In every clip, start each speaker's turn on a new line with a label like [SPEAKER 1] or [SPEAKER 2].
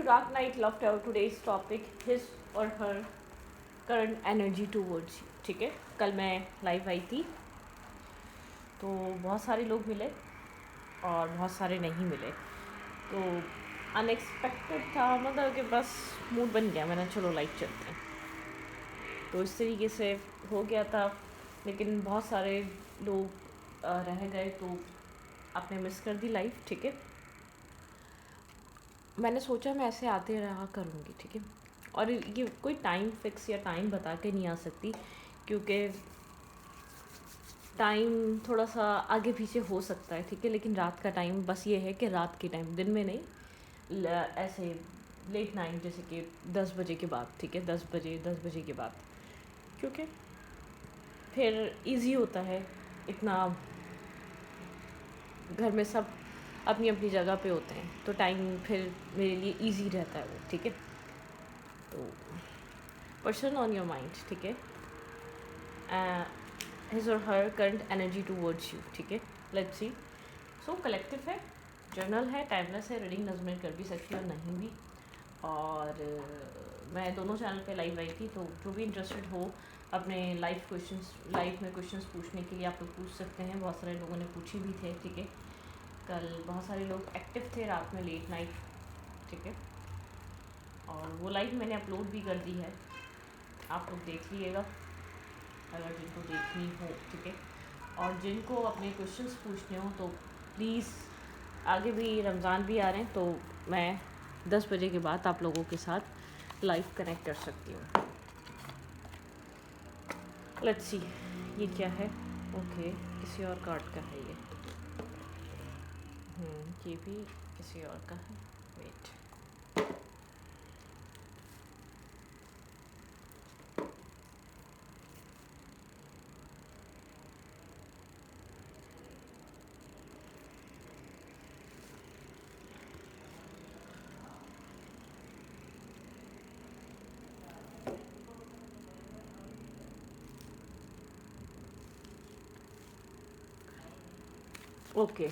[SPEAKER 1] to Dark Night Love Tower. Today's topic his or her current energy towards you. ठीक है, कल मैं live आई थी तो बहुत सारे लोग मिले और बहुत सारे नहीं मिले, तो अनएक्सपेक्टेड था, मतलब कि बस मूड बन गया, मैंने चलो लाइव चलते हैं, तो इस तरीके से हो गया था. लेकिन बहुत सारे लोग रह गए तो आपने मिस कर दी लाइव. ठीक है, मैंने सोचा मैं ऐसे आते रहा करूँगी. ठीक है, और ये कोई टाइम फिक्स या टाइम बता के नहीं आ सकती, क्योंकि टाइम थोड़ा सा आगे पीछे हो सकता है. ठीक है, लेकिन रात का टाइम बस ये है कि रात के टाइम, दिन में नहीं, ऐसे लेट नाइट, जैसे कि 10 बजे के बाद. ठीक है, 10 बजे के बाद, क्योंकि फिर इजी होता है. इतना घर में सब अपनी अपनी जगह पे होते हैं, तो टाइम फिर मेरे लिए इजी रहता है वो. ठीक है, तो पर्सन ऑन योर माइंड. ठीक है, हिज और हर करंट एनर्जी टूवर्ड्स यू. ठीक है, लेट्स सी. सो कलेक्टिव है, जर्नल है, टाइमलेस है, रीडिंग नजमें कर भी सकती और नहीं भी. और मैं दोनों चैनल पे लाइव आई थी, तो जो भी इंटरेस्टेड हो अपने लाइव में क्वेश्चंस पूछने के लिए आप लोग पूछ सकते हैं. बहुत सारे लोगों ने पूछी भी थे. ठीक है, कल बहुत सारे लोग एक्टिव थे रात में, लेट नाइट. ठीक है, और वो लाइव मैंने अपलोड भी कर दी है, आप लोग देख लीजिएगा अगर जिनको देखनी हो. ठीक है, और जिनको अपने क्वेश्चंस पूछने हो तो प्लीज़, आगे भी रमज़ान भी आ रहे हैं, तो मैं 10 बजे के बाद आप लोगों के साथ लाइव कनेक्ट कर सकती हूँ. लेट्स सी, ये क्या है. ओके, किसी और कार्ड का है ये. ये भी किसी और का है. Wait, okay.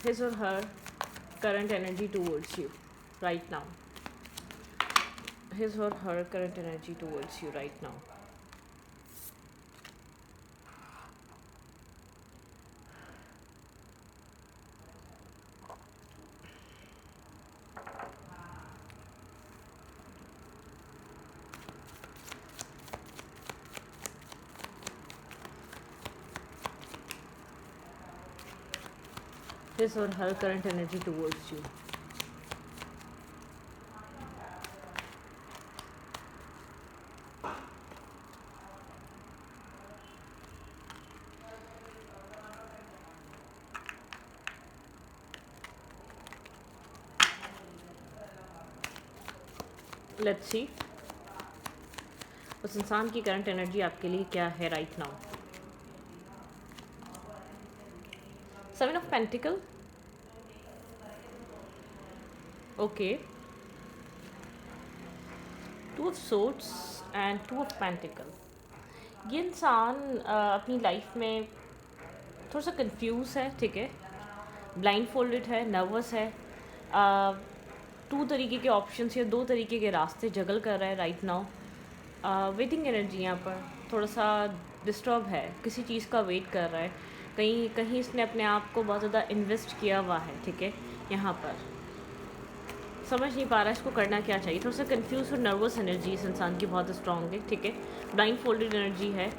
[SPEAKER 1] His or her current energy towards you right now. His or her current energy towards you right now. His or her current energy towards you. Let's see, उस इंसान की करंट एनर्जी आपके लिए क्या है right now. 7 of Pentacle. Okay, 2 of Swords and 2 of Pentacle. ये इंसान अपनी लाइफ में थोड़ा सा कंफ्यूज है. ठीक है, ब्लाइंड फोल्डेड है, नर्वस है, 2 तरीके के ऑप्शंस या 2 तरीके के रास्ते जगल कर रहा है राइट नाउ. वेटिंग एनर्जी यहाँ पर थोड़ा सा डिस्टर्ब है, किसी चीज़ का वेट कर रहा है. कहीं कहीं इसने अपने आप को बहुत ज़्यादा इन्वेस्ट किया हुआ है. ठीक है, यहाँ पर समझ नहीं पा रहा इसको करना क्या चाहिए. थोड़ा सा कंफ्यूज और नर्वस एनर्जी इस इंसान की बहुत स्ट्रॉन्ग है. ठीक है, ब्लाइंड फोल्डेड एनर्जी है,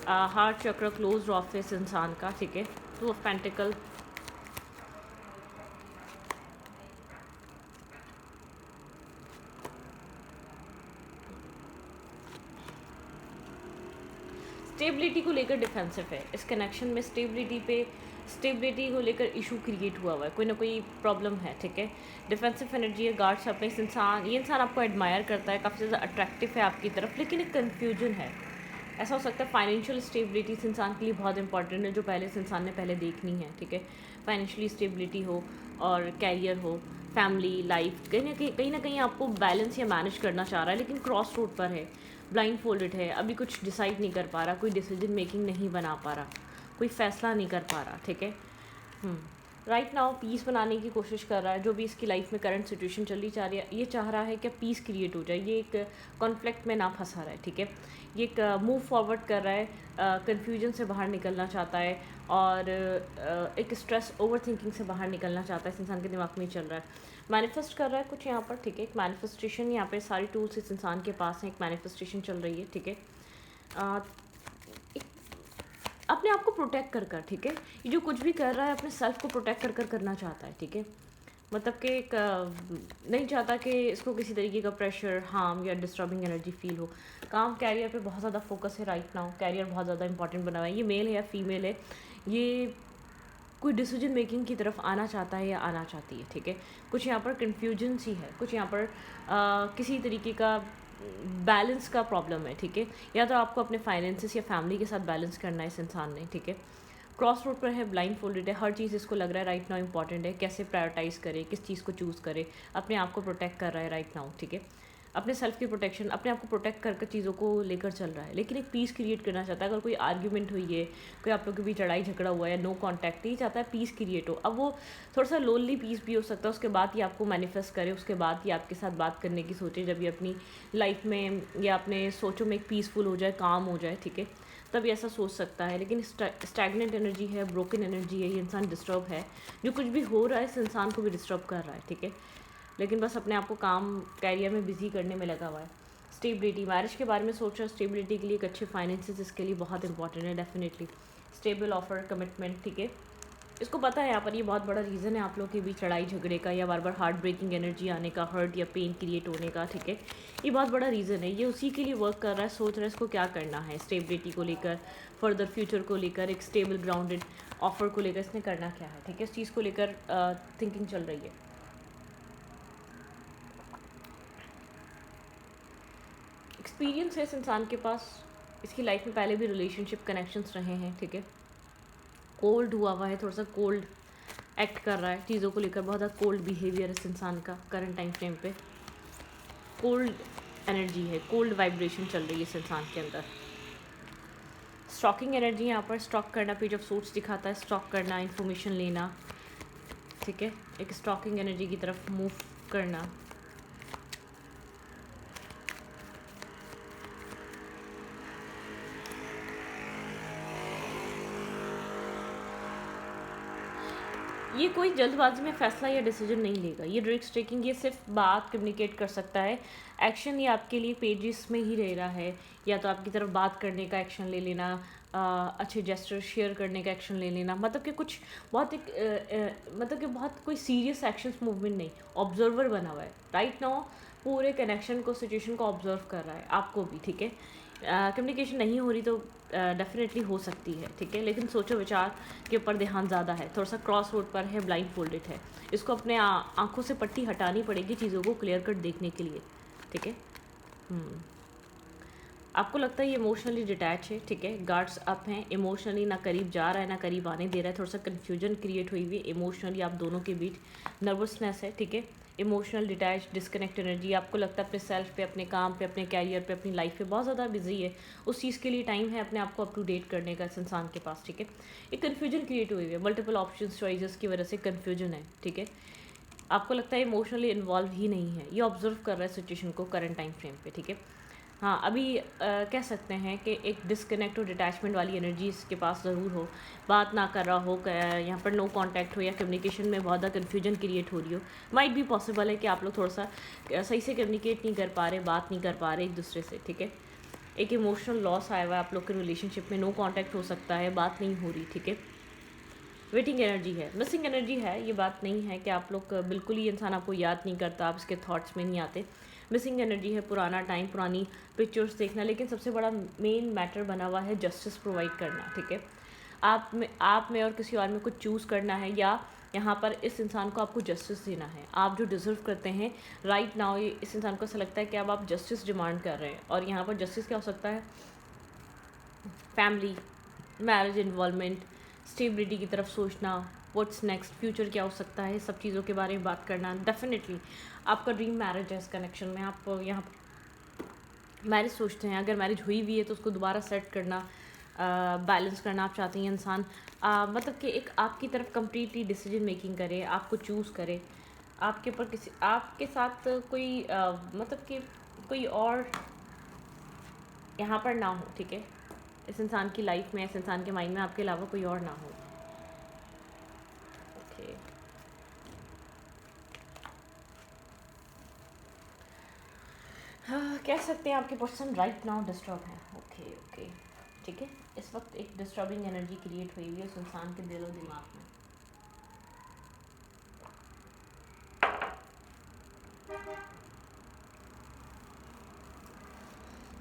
[SPEAKER 1] हार्ट चक्र क्लोज ऑफ है इस इंसान का. ठीक है, 2 ऑफ पेंटिकल. स्टेबिलिटी को लेकर डिफेंसिव है इस कनेक्शन में. स्टेबिलिटी को लेकर इशू क्रिएट हुआ है, कोई ना कोई प्रॉब्लम है. ठीक है, डिफेंसिव एनर्जी है, गार्ड्स अपने इस इंसान, ये इंसान आपको एडमायर करता है, काफ़ी ज़्यादा अट्रैक्टिव है आपकी तरफ, लेकिन एक कन्फ्यूजन है. ऐसा हो सकता है फाइनेंशियल स्टेबिलिटी इस इंसान के लिए बहुत इंपॉर्टेंट है, जो पहले इस इंसान ने पहले देखनी है. ठीक है, फाइनेंशियली स्टेबिलिटी हो और कैरियर हो, फैमिली लाइफ, कहीं ना कहीं आपको बैलेंस या मैनेज करना चाह रहा है, लेकिन क्रॉस रोड पर है, ब्लाइंड फोल्डेड है, अभी कुछ डिसाइड नहीं कर पा रहा, कोई डिसीजन मेकिंग नहीं बना पा रहा, कोई फैसला नहीं कर पा रहा. ठीक है, राइट नाउ पीस बनाने की कोशिश कर रहा है, जो भी इसकी लाइफ में करंट सिचुएशन चली जा रही है, ये चाह रहा है कि पीस क्रिएट हो जाए, ये एक कॉन्फ्लिक्ट में ना फंसा रहा है, ठीक है। ये एक मूव फॉरवर्ड कर रहा है, कन्फ्यूजन से बाहर निकलना चाहता है, और एक स्ट्रेस ओवर थिंकिंग से बाहर निकलना चाहता है, इस इंसान के दिमाग में चल रहा है। मैनिफेस्ट कर रहा है कुछ यहाँ पर, ठीक है। एक मैनिफेस्टेशन, यहाँ पे सारी टूल्स इस इंसान के पास हैं, एक मैनिफेस्टेशन चल रही है, ठीक है। अपने आप को प्रोटेक्ट कर कर, ठीक है। ये जो कुछ भी कर रहा है अपने सेल्फ को प्रोटेक्ट कर कर करना चाहता है, ठीक है। मतलब कि एक नहीं चाहता कि इसको किसी तरीके का प्रेशर, हार्म या डिस्टर्बिंग एनर्जी फील हो। काम कैरियर पे बहुत ज़्यादा फोकस है राइट नाउ, कैरियर बहुत ज़्यादा इंपॉर्टेंट बना हुआ है। ये मेल है या फीमेल है, ये कोई डिसीजन मेकिंग की तरफ आना चाहता है या आना चाहती है, ठीक है। कुछ यहाँ पर कन्फ्यूजन सी है, कुछ यहाँ पर किसी तरीके का बैलेंस का प्रॉब्लम है, ठीक है। या तो आपको अपने फाइनेंसेस या फैमिली के साथ बैलेंस करना है इस इंसान ने, ठीक है। क्रॉस रोड पर है, ब्लाइंड फोल्डेड है, हर चीज़ इसको लग रहा है राइट नाउ इंपॉर्टेंट है, कैसे प्रायोरिटाइज़ करे, किस चीज़ को चूज़ करे, अपने आप को प्रोटेक्ट कर रहा है राइट नाउ, ठीक है। अपने सेल्फ की प्रोटेक्शन, अपने आप को प्रोटेक्ट कर कर चीज़ों को लेकर चल रहा है, लेकिन एक पीस क्रिएट करना चाहता है। अगर कोई आर्ग्यूमेंट हुई है, कोई आप लोग के बीच लड़ाई झगड़ा हुआ है, नो कॉन्टैक्ट, नहीं चाहता है पीस क्रिएट हो। अब वो थोड़ा सा लोनली पीस भी हो सकता है, उसके बाद ही आपको मैनिफेस्ट करे, उसके बाद ही आपके साथ बात करने की सोचे, जब ये अपनी लाइफ में या अपने सोचों में एक पीसफुल हो जाए, काम हो जाए, ठीक है, तब ये ऐसा सोच सकता है। लेकिन स्टैगनेंट एनर्जी है, ब्रोकन एनर्जी है, ये इंसान डिस्टर्ब है, जो कुछ भी हो रहा है इस इंसान को भी डिस्टर्ब कर रहा है, ठीक है। लेकिन बस अपने आप को काम कैरियर में बिजी करने में लगा हुआ है। स्टेबिलिटी, मैरिज के बारे में सोच रहा है, स्टेबिलिटी के लिए एक अच्छे फाइनेंसेस इसके लिए बहुत इंपॉर्टेंट है, डेफिनेटली स्टेबल ऑफर, कमिटमेंट, ठीक है। इसको पता है यहाँ पर ये बहुत बड़ा रीज़न है आप लोगों के बीच लड़ाई झगड़े का, या बार बार हार्ट ब्रेकिंग एनर्जी आने का, हर्ट या पेन क्रिएट होने का, ठीक है। ये बहुत बड़ा रीज़न है, ये उसी के लिए वर्क कर रहा है, सोच रहा है इसको क्या करना है, स्टेबिलिटी को लेकर, फर्दर फ्यूचर को लेकर, एक स्टेबल ग्राउंडेड ऑफर को लेकर इसने करना क्या है, ठीक है। इस चीज़ को लेकर थिंकिंग चल रही है। एक्सपीरियंस है इस इंसान के पास, इसकी लाइफ में पहले भी रिलेशनशिप कनेक्शंस रहे हैं, ठीक है। कोल्ड हुआ है, थोड़ा सा कोल्ड एक्ट कर रहा है चीज़ों को लेकर, बहुत ज़्यादा कोल्ड बिहेवियर इस इंसान का करंट टाइम फ्रेम पे, कोल्ड एनर्जी है, कोल्ड वाइब्रेशन चल रही है इस इंसान के अंदर। स्टॉकिंग एनर्जी यहाँ पर, स्टॉक करना, पेज ऑफ सोर्स दिखाता है, स्टॉक करना, इन्फॉर्मेशन लेना, ठीक है, एक स्टॉकिंग एनर्जी की तरफ मूव करना। ये कोई जल्दबाजी में फैसला या डिसीजन नहीं लेगा, ये रिस्क टेकिंग, ये सिर्फ बात कम्युनिकेट कर सकता है। एक्शन ये आपके लिए पेजेस में ही रह रहा है, या तो आपकी तरफ बात करने का एक्शन ले लेना, अच्छे जेस्चर शेयर करने का एक्शन ले लेना, मतलब कि कुछ बहुत मतलब कि बहुत कोई सीरियस एक्शंस मूवमेंट नहीं, ऑब्जर्वर बना हुआ है राइट नाउ, पूरे कनेक्शन को, सिचुएशन को ऑब्जर्व कर रहा है, आपको भी, ठीक है। कम्युनिकेशन नहीं हो रही तो डेफिनेटली हो सकती है, ठीक है, लेकिन सोचो विचार के ऊपर ध्यान ज़्यादा है, थोड़ा सा क्रॉस रोड पर है, ब्लाइंड फोल्डेड है, इसको अपने आँखों से पट्टी हटानी पड़ेगी चीज़ों को क्लियर कट देखने के लिए, ठीक है। आपको लगता है ये इमोशनली डिटैच है, ठीक है, गार्ड्स अप हैं, इमोशनली ना करीब जा रहा है ना करीब आने दे रहा है, थोड़ा सा कन्फ्यूजन क्रिएट हुई हुई इमोशनली आप दोनों के बीच, नर्वसनेस है, ठीक है, इमोशनल डिटैच, डिस्कनेक्ट एनर्जी। आपको लगता है अपने सेल्फ पे, अपने काम पे, अपने कैरियर पे, अपनी लाइफ पे बहुत ज़्यादा बिजी है, उस चीज़ के लिए टाइम है अपने आप को अप टू डेट करने का इस इंसान के पास, ठीक है। एक कन्फ्यूजन क्रिएट हुई है, मल्टीपल ऑप्शन चॉइसेस की वजह से कन्फ्यूजन है, ठीक है। आपको लगता है इमोशनली इन्वॉल्व ही नहीं है, ये ऑब्जर्व कर रहा है सिचुएशन को करंट टाइम फ्रेम पे, ठीक है। हाँ, अभी कह सकते हैं कि एक डिस्कनेक्ट और डिटैचमेंट वाली एनर्जी इसके पास ज़रूर हो, बात ना कर रहा हो, यहाँ पर नो कांटेक्ट हो, या कम्युनिकेशन में बहुत ज़्यादा कन्फ्यूजन क्रिएट हो रही हो। माइट भी पॉसिबल है कि आप लोग थोड़ा सा सही से कम्युनिकेट नहीं कर पा रहे, बात नहीं कर पा रहे एक दूसरे से, ठीक है। एक इमोशनल लॉस आया हुआ है आप लोग के रिलेशनशिप में, नो कॉन्टैक्ट हो सकता है, बात नहीं हो रही, ठीक है। वेटिंग एनर्जी है, मिसिंग एनर्जी है, ये बात नहीं है कि आप लोग बिल्कुल ही इंसान आपको याद नहीं करता, आप इसके थॉट्स में नहीं आते। मिसिंग एनर्जी है, पुराना टाइम, पुरानी पिक्चर्स देखना, लेकिन सबसे बड़ा मेन मैटर बना हुआ है जस्टिस प्रोवाइड करना, ठीक है। आप में और किसी और में कुछ चूज़ करना है, या यहाँ पर इस इंसान को आपको जस्टिस देना है, आप जो डिज़र्व करते हैं राइट नाउ। ये इस इंसान को ऐसा लगता है कि अब आप जस्टिस डिमांड कर रहे हैं, और यहाँ पर जस्टिस क्या हो सकता है, फैमिली, मैरिज इन्वॉल्वमेंट, स्टेबिलिटी की तरफ सोचना, व्हाट्स नेक्स्ट, फ्यूचर क्या हो सकता है, सब चीज़ों के बारे में बात करना। डेफिनेटली आपका ड्रीम मैरिज है, इस कनेक्शन में आप यहाँ मैरिज सोचते हैं, अगर मैरिज हुई भी है तो उसको दोबारा सेट करना, बैलेंस करना आप चाहते हैं। इंसान मतलब कि एक आपकी तरफ कंप्लीटली डिसीजन मेकिंग करे, आपको चूज़ करे, आपके ऊपर किसी आपके साथ कोई मतलब कि कोई और यहाँ पर ना हो, ठीक है। इस इंसान की लाइफ में, इस इंसान के माइंड में आपके अलावा कोई और ना हो। ओके, हाँ, कह सकते हैं आपके पर्सन राइट नाउ डिस्टर्ब है। ओके ओके, ठीक है। इस वक्त एक डिस्टर्बिंग एनर्जी क्रिएट हुई हुई है उस इंसान के दिल और दिमाग में।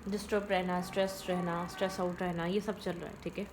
[SPEAKER 1] डिस्टर्ब रहना, स्ट्रेस आउट रहना, ये सब चल रहा है, ठीक है।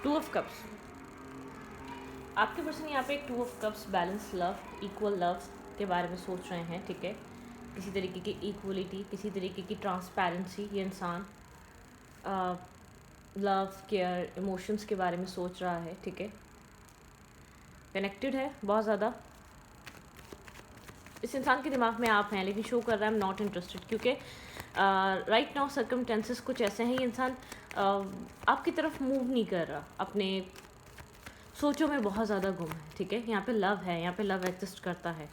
[SPEAKER 1] टू ऑफ कप्स, आपके पर्सन यहाँ पे एक two of cups, balance love, equal love के बारे में सोच रहे हैं, ठीक है। किसी तरीके की इक्वलिटी, किसी तरीके की ट्रांसपेरेंसी, ये इंसान लव, केयर, इमोशंस के बारे में सोच रहा है, ठीक है। कनेक्टेड है बहुत ज़्यादा। इस इंसान के दिमाग में आप हैं, लेकिन शो कर रहा है आई एम नॉट इंटरेस्टेड, क्योंकि राइट नाउ सर्कमटेंसेस कुछ ऐसे हैं, ये इंसान आपकी तरफ मूव नहीं कर रहा, अपने सोचों में बहुत ज़्यादा गुम है, ठीक है। यहाँ पे लव है, यहाँ पे लव एग्जिस्ट करता है।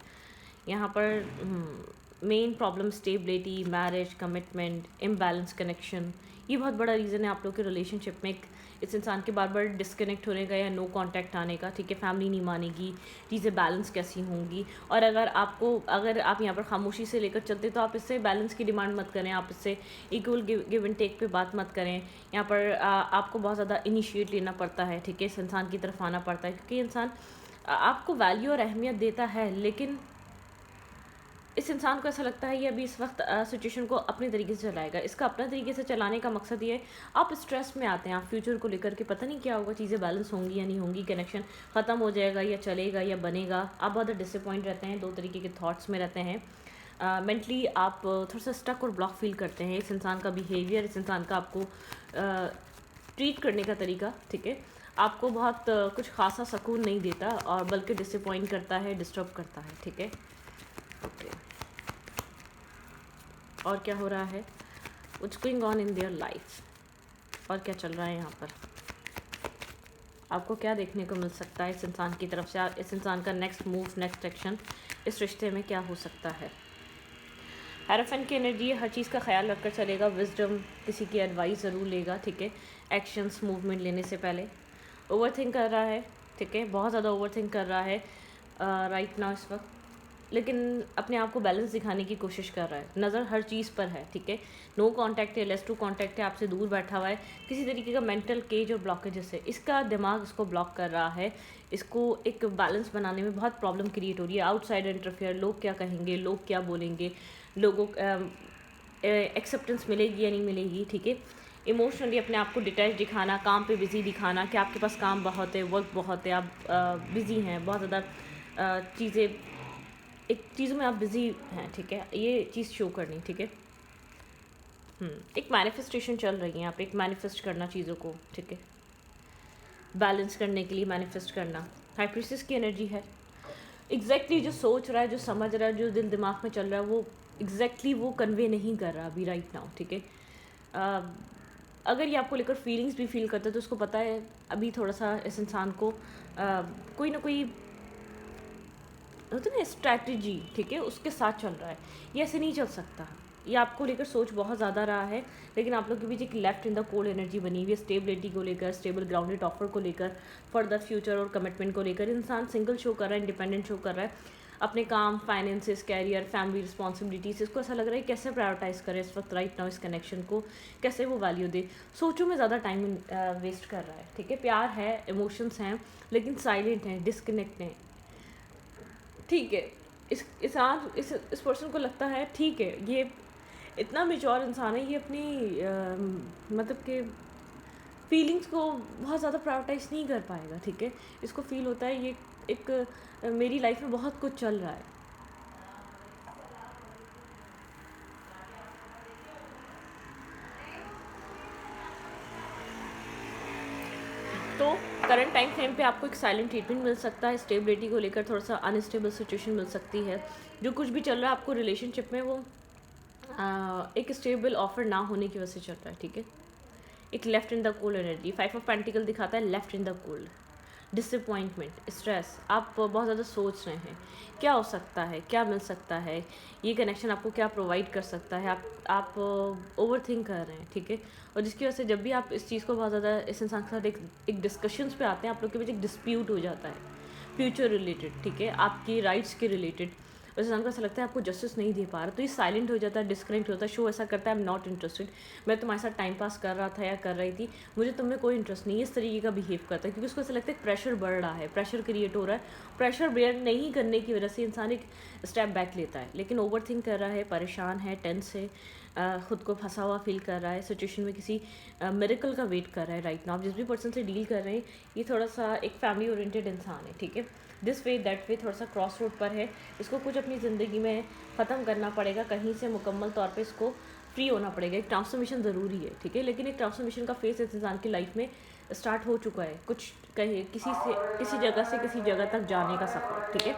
[SPEAKER 1] यहाँ पर main problem stability, marriage, commitment, imbalance connection, ये बहुत बड़ा रीज़न है आप लोग के रिलेशनशिप में। इस इंसान के बार बार डिस्कनेक्ट होने का या नो कांटेक्ट आने का, ठीक है। फैमिली नहीं मानेगी, चीज़ें बैलेंस कैसी होंगी। और अगर आप यहाँ पर खामोशी से लेकर चलते तो आप इससे बैलेंस की डिमांड मत करें, आप इससे इक्वल गिव एंड टेक पे बात मत करें। यहाँ पर आपको बहुत ज़्यादा इनिशिएट लेना पड़ता है, ठीक है। इस इंसान की तरफ आना पड़ता है, क्योंकि इंसान आपको वैल्यू और अहमियत देता है, लेकिन इस इंसान को ऐसा लगता है ये अभी इस वक्त सिचुएशन को अपने तरीके से चलाएगा। इसका अपना तरीके से चलाने का मकसद ये है, आप स्ट्रेस में आते हैं, आप फ्यूचर को लेकर के पता नहीं क्या होगा, चीज़ें बैलेंस होंगी या नहीं होंगी, कनेक्शन ख़त्म हो जाएगा या चलेगा या बनेगा। आप बहुत डिसअपॉइंट रहते हैं, दो तरीके के थॉट्स में रहते हैं। मेंटली आप थोड़ा सा स्टक और ब्लॉक फील करते हैं। इस इंसान का बिहेवियर, इस इंसान का आपको ट्रीट करने का तरीका, ठीक है, आपको बहुत कुछ खासा सुकून नहीं देता, और बल्कि डिसअपॉइंट करता है, डिस्टर्ब करता है, ठीक है। ओके, और क्या हो रहा है, what's going on in their life, और क्या चल रहा है यहाँ पर, आपको क्या देखने को मिल सकता है इस इंसान की तरफ से, इस इंसान का नेक्स्ट मूव, नेक्स्ट एक्शन इस रिश्ते में क्या हो सकता है। हेरोफेंट की एनर्जी, हर चीज़ का ख्याल रखकर चलेगा, विजडम, किसी की एडवाइस ज़रूर लेगा, ठीक है। एक्शंस, मूवमेंट लेने से पहले ओवर थिंक कर रहा है, ठीक है, बहुत ज़्यादा ओवर थिंक कर रहा है राइट नाउ इस वक्त, लेकिन अपने आप को बैलेंस दिखाने की कोशिश कर रहा है। नज़र हर चीज़ पर है, ठीक है। नो कांटेक्ट है, लेस टू कांटेक्ट है, आपसे दूर बैठा हुआ है, किसी तरीके का मेंटल केज और ब्लॉकेजेस है, इसका दिमाग इसको ब्लॉक कर रहा है, इसको एक बैलेंस बनाने में बहुत प्रॉब्लम क्रिएट हो रही है। आउटसाइड इंटरफेयर, लोग क्या कहेंगे, लोग क्या बोलेंगे, लोगों एक्सेप्टेंस मिलेगी या नहीं मिलेगी, ठीक है। इमोशनली अपने आप को डिटैच दिखाना, काम पे बिज़ी दिखाना कि आपके पास काम बहुत है, वर्क बहुत है, आप बिज़ी हैं, बहुत ज़्यादा चीज़ें, एक चीज़ों में आप बिज़ी हैं, ठीक है, ये चीज़ शो करनी, ठीक है। एक मैनिफेस्टेशन चल रही है यहाँ पे, एक मैनिफेस्ट करना चीज़ों को, ठीक है, बैलेंस करने के लिए मैनिफेस्ट करना। हाई प्रीस्टेस की एनर्जी है, एग्जैक्टली जो सोच रहा है, जो समझ रहा है, जो दिल दिमाग में चल रहा है, वो एग्जैक्टली वो कन्वे नहीं कर रहा अभी राइट नाउ, ठीक है। अगर ये आपको लेकर फीलिंग्स भी फील करता है तो उसको पता है अभी थोड़ा सा इस इंसान को कोई ना कोई होता है ना स्ट्रैटेजी, ठीक है, उसके साथ चल रहा है, ये ऐसे नहीं चल सकता, ये आपको लेकर सोच बहुत ज़्यादा रहा है, लेकिन आप लोग के बीच एक left in the cold energy बनी हुई है, स्टेबिलिटी को लेकर, स्टेबल ग्राउंडेड ऑफर को लेकर, फॉर द फ्यूचर और कमिटमेंट को लेकर। इंसान सिंगल शो कर रहा है, इंडिपेंडेंट शो कर रहा है, अपने काम, फाइनेंसेस, कैरियर, फैमिली रिस्पॉन्सिबिलिटीज़, इसको ऐसा लग रहा है कैसे प्रायोरिटाइज़ करें इस वक्त राइट नाउ इस कनेक्शन को, कैसे वो वैल्यू दे। सोचों में ज़्यादा टाइम वेस्ट कर रहा है, ठीक है। प्यार है, इमोशंस हैं, लेकिन साइलेंट हैं, डिस्कनेक्ट हैं, ठीक है। इस पर्सन को लगता है ठीक है, ये इतना मेच्योर इंसान है, ये अपनी मतलब कि फीलिंग्स को बहुत ज़्यादा प्रायोरिटाइज नहीं कर पाएगा, ठीक है। इसको फील होता है ये एक मेरी लाइफ में बहुत कुछ चल रहा है। तो करंट टाइम फ्रेम पे आपको एक साइलेंट ट्रीटमेंट मिल सकता है, स्टेबिलिटी को लेकर थोड़ा सा अनस्टेबल सिचुएशन मिल सकती है। जो कुछ भी चल रहा है आपको रिलेशनशिप में, वो एक स्टेबल ऑफर ना होने की वजह से चल रहा है, ठीक है। एक left in the cold energy, 5 of pentacle दिखाता है left in the cold, disappointment, stress, आप बहुत ज़्यादा सोच रहे हैं क्या हो सकता है, क्या मिल सकता है, ये कनेक्शन आपको क्या प्रोवाइड कर सकता है, आप ओवर थिंक कर रहे हैं, ठीक है। और जिसकी वजह से जब भी आप इस चीज़ को बहुत ज़्यादा इस इंसान के साथ एक डिस्कशंस पे आते हैं, आप लोग के बीच एक डिस्प्यूट हो जाता है फ्यूचर रिलेटेड, ठीक है, आपकी राइट्स के रिलेटेड। उस इंसान को ऐसा लगता है आपको जस्टिस नहीं दे पा रहा, तो ये साइलेंट हो जाता है, डिस्कनेक्ट होता है, शो ऐसा करता है आई एम नॉट इंटरेस्टेड, मैं तुम्हारे साथ टाइम पास कर रहा था या कर रही थी, मुझे तुम में कोई इंटरेस्ट नहीं है, इस तरीके का बिहेव करता है। क्योंकि उसको ऐसा लगता है प्रेशर बढ़ रहा है, प्रेशर क्रिएट हो रहा है, प्रेशर बेयर नहीं करने की वजह से इंसान एक स्टेप बैक लेता है, लेकिन ओवर थिंक कर रहा है, परेशान है, टेंस है, ख़ुद को फंसा हुआ फील कर रहा है, सिचुएशन में किसी मिरेकल का वेट कर रहा है राइट नाउ। आप जिस भी पर्सन से डील कर रहे हैं, ये थोड़ा सा एक फैमिली ओरिएंटेड इंसान है, ठीक है। दिस वे दैट वे, थोड़ा सा क्रॉस रोड पर है, इसको कुछ अपनी ज़िंदगी में ख़त्म करना पड़ेगा, कहीं से मुकम्मल तौर पे इसको फ्री होना पड़ेगा। एक ट्रांसफॉर्मेशन ज़रूरी है, ठीक है, लेकिन एक ट्रांसफॉर्मेशन का फेस इस इंसान की लाइफ में स्टार्ट हो चुका है, कुछ कहीं किसी जगह से किसी जगह तक जाने का सफ़र, ठीक है।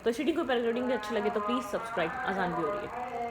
[SPEAKER 1] तो रीडिंग को पैराग्राफ रीडिंग अच्छी लगे तो प्लीज़ सब्सक्राइब, आसान भी हो रही है।